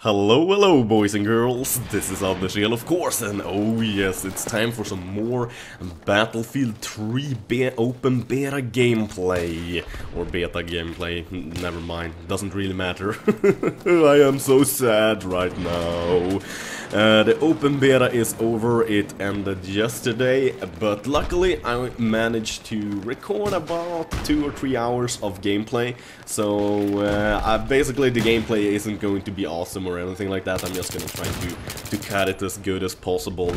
Hello boys and girls, this is ImAnderZEL of course, and oh yes, it's time for some more Battlefield 3 open beta gameplay. Or beta gameplay, never mind, doesn't really matter. I am so sad right now. The open beta is over, it ended yesterday, but luckily I managed to record about 2 or 3 hours of gameplay, so basically the gameplay isn't going to be awesome or anything like that. I'm just gonna try to cut it as good as possible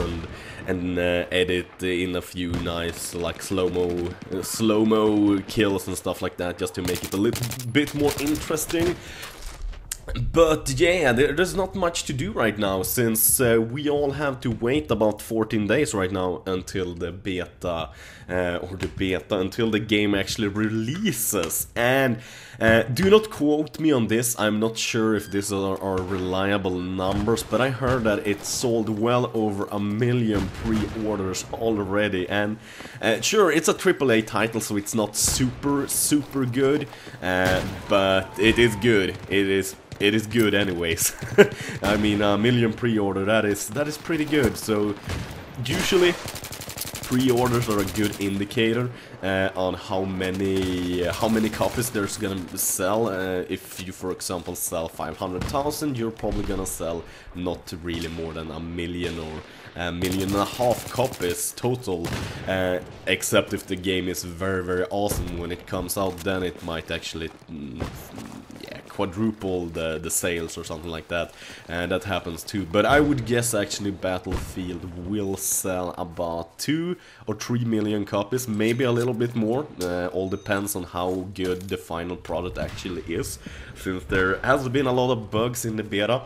and edit in a few nice like slow-mo kills and stuff like that, just to make it a little bit more interesting. But yeah, there's not much to do right now, since we all have to wait about 14 days right now until the beta, until the game actually releases. And do not quote me on this, I'm not sure if these are reliable numbers, but I heard that it sold well over 1 million pre-orders already. And sure, it's a AAA title, so it's not super good, but it is good. It is good anyways. I mean, 1 million pre-order, that is pretty good. So usually pre-orders are a good indicator on how many copies there's gonna sell. If you, for example, sell 500,000, you're probably gonna sell not really more than 1 million or 1.5 million copies total. Except if the game is very awesome when it comes out, then it might actually quadruple the sales or something like that, and that happens too. But I would guess actually Battlefield will sell about 2 or 3 million copies, maybe a little bit more. All depends on how good the final product actually is, since there has been a lot of bugs in the beta.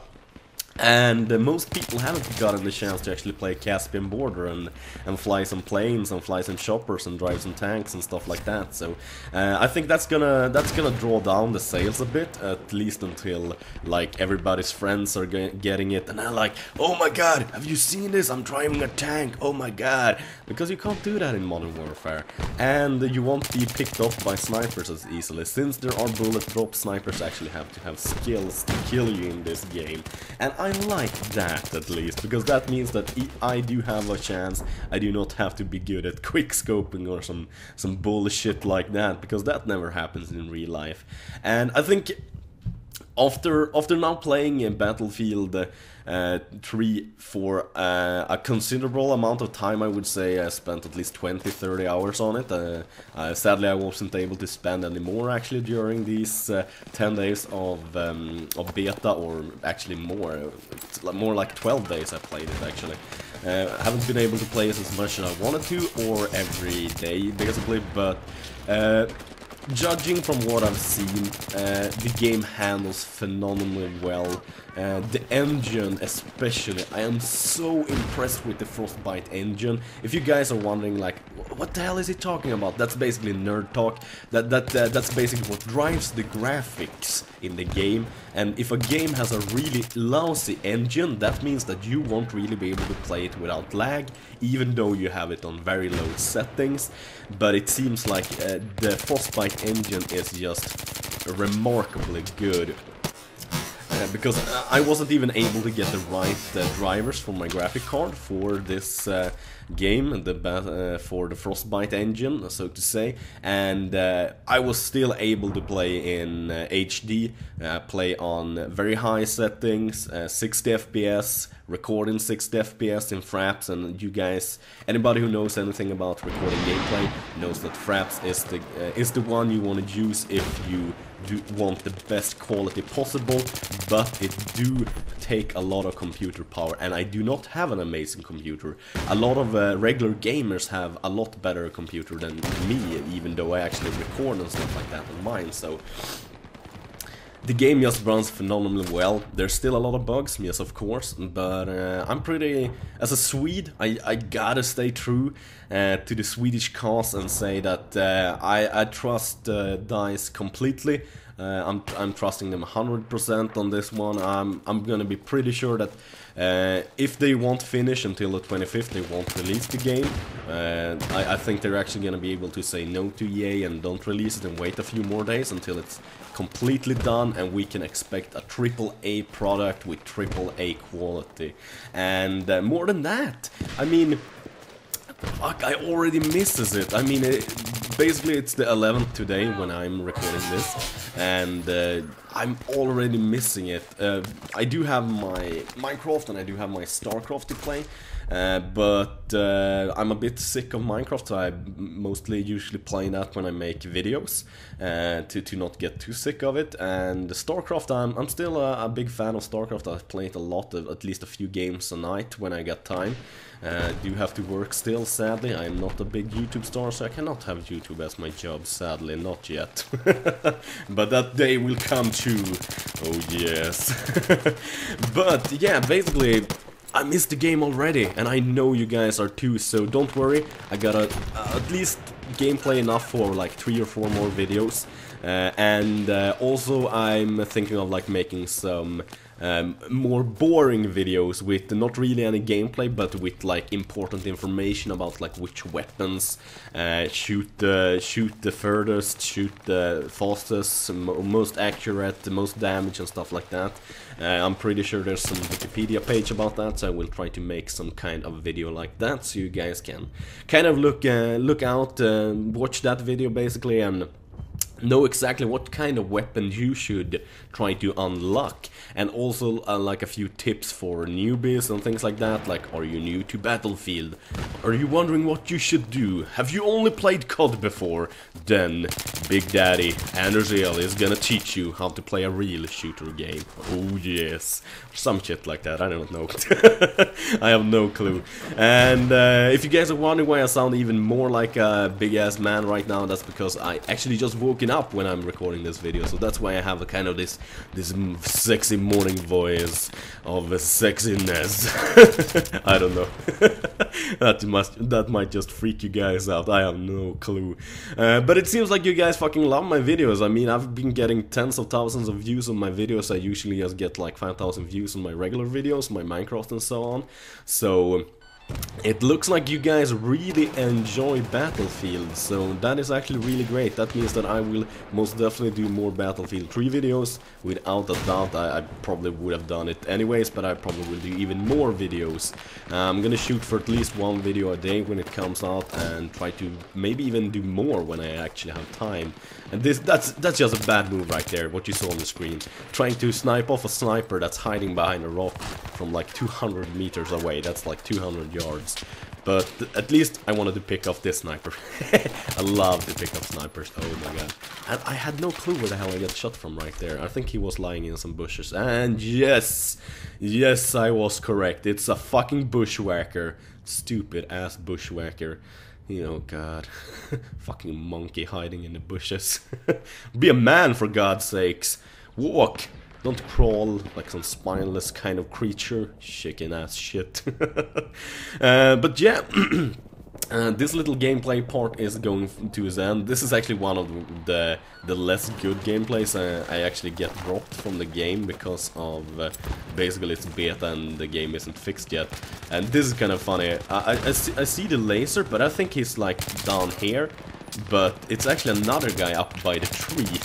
And most people haven't gotten the chance to actually play Caspian Border and fly some planes and fly some choppers and drive some tanks and stuff like that. So I think that's gonna draw down the sales a bit, at least until like everybody's friends are getting it and they're like, oh my god, have you seen this? I'm driving a tank, oh my god. Because you can't do that in Modern Warfare, and you won't be picked up by snipers as easily, since there are bullet drop. Snipers actually have to have skills to kill you in this game, and I like that, at least, because that means that I do have a chance. I do not have to be good at quick scoping or some bullshit like that, because that never happens in real life. And I think after now playing in Battlefield 3 for a considerable amount of time, I would say I spent at least 20-30 hours on it. Sadly, I wasn't able to spend any more actually during these 10 days of beta, or actually more like 12 days I played it actually. I haven't been able to play it as much as I wanted to, or every day basically, but judging from what I've seen, the game handles phenomenally well. The engine especially, I am so impressed with the Frostbite engine. If you guys are wondering like, what the hell is he talking about? That's basically nerd talk. That's basically what drives the graphics in the game. And if a game has a really lousy engine, that means that you won't really be able to play it without lag, even though you have it on very low settings. But it seems like the Frostbite engine is just remarkably good. Because I wasn't even able to get the right drivers for my graphic card for this game, for the Frostbite engine, so to say, and I was still able to play in HD, play on very high settings, 60 FPS, recording 60 FPS in fraps. And you guys, anybody who knows anything about recording gameplay knows that fraps is the one you want to use if you do want the best quality possible, but it do take a lot of computer power, and I do not have an amazing computer. A lot of regular gamers have a lot better computer than me, even though I actually record and stuff like that on mine. So the game just runs phenomenally well. There's still a lot of bugs, yes of course, but I'm pretty, as a Swede, I gotta stay true to the Swedish cause and say that I trust DICE completely. I'm trusting them 100% on this one. I'm gonna be pretty sure that if they won't finish until the 25th, they won't release the game. I think they're actually gonna be able to say no to EA and don't release it and wait a few more days until it's completely done, and we can expect a AAA product with AAA quality. And more than that, I mean, fuck, I already misses it. I mean, basically it's the 11th today when I'm recording this, and I'm already missing it. I do have my Minecraft and I do have my StarCraft to play, but I'm a bit sick of Minecraft, so I mostly usually play that when I make videos, to not get too sick of it. And StarCraft, I'm still a big fan of StarCraft. I play it a lot, at least a few games a night when I get time. Do have to work still, sadly. I am not a big YouTube star, so I cannot have YouTube as my job, sadly, not yet. But that day will come too. Oh yes. But yeah, basically, I missed the game already, and I know you guys are too, so don't worry. I got at least gameplay enough for like 3 or 4 more videos. And also I'm thinking of like making some more boring videos with not really any gameplay, but with like important information about like which weapons shoot the furthest, shoot the fastest, most accurate, the most damage and stuff like that. I'm pretty sure there's some Wikipedia page about that, so I will try to make some kind of video like that, so you guys can kind of look out, watch that video basically, and know exactly what kind of weapon you should try to unlock. And also like a few tips for newbies and things like that, like, are you new to Battlefield? Are you wondering what you should do? Have you only played COD before? Then Big Daddy ImAnderZEL is gonna teach you how to play a real shooter game. Oh yes, some shit like that, I don't know. I have no clue. And if you guys are wondering why I sound even more like a big ass man right now, that's because I actually just woken up when I'm recording this video, so that's why I have a kind of this sexy morning voice of sexiness. I don't know. that might just freak you guys out. I have no clue. But it seems like you guys fucking love my videos. I mean, I've been getting tens of thousands of views on my videos. I usually just get like 5,000 views on my regular videos, my Minecraft and so on. So it looks like you guys really enjoy Battlefield, so that is actually really great. That means that I will most definitely do more Battlefield 3 videos. Without a doubt, I probably would have done it anyways, but I probably will do even more videos. I'm gonna shoot for at least 1 video a day when it comes out, and try to maybe even do more when I actually have time. And that's just a bad move right there, what you saw on the screen. Trying to snipe off a sniper that's hiding behind a rock from like 200 meters away. That's like 200 yards. But at least I wanted to pick off this sniper. I love to pick up snipers. Oh my god. And I had no clue where the hell I got shot from right there. I think he was lying in some bushes. And yes, I was correct. It's a fucking bushwhacker. Stupid ass bushwhacker. You know, god. Fucking monkey hiding in the bushes. Be a man, for God's sakes. Walk. Don't crawl like some spineless kind of creature. Chicken ass shit. But yeah. This little gameplay part is going to its end. This is actually one of the less good gameplays I actually get dropped from the game because of basically it's beta and the game isn't fixed yet. And this is kind of funny. I see the laser, but I think he's like down here. But it's actually another guy up by the tree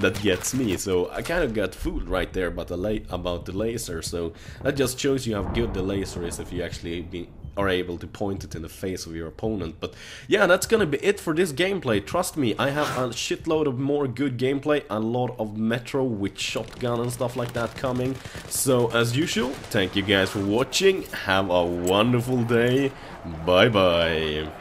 that gets me, so I kind of got fooled right there about the laser. So that just shows you how good the laser is if you actually are able to point it in the face of your opponent. But yeah, that's gonna be it for this gameplay. Trust me, I have a shitload of more good gameplay, a lot of Metro with shotgun and stuff like that coming. So as usual, thank you guys for watching, have a wonderful day, bye bye.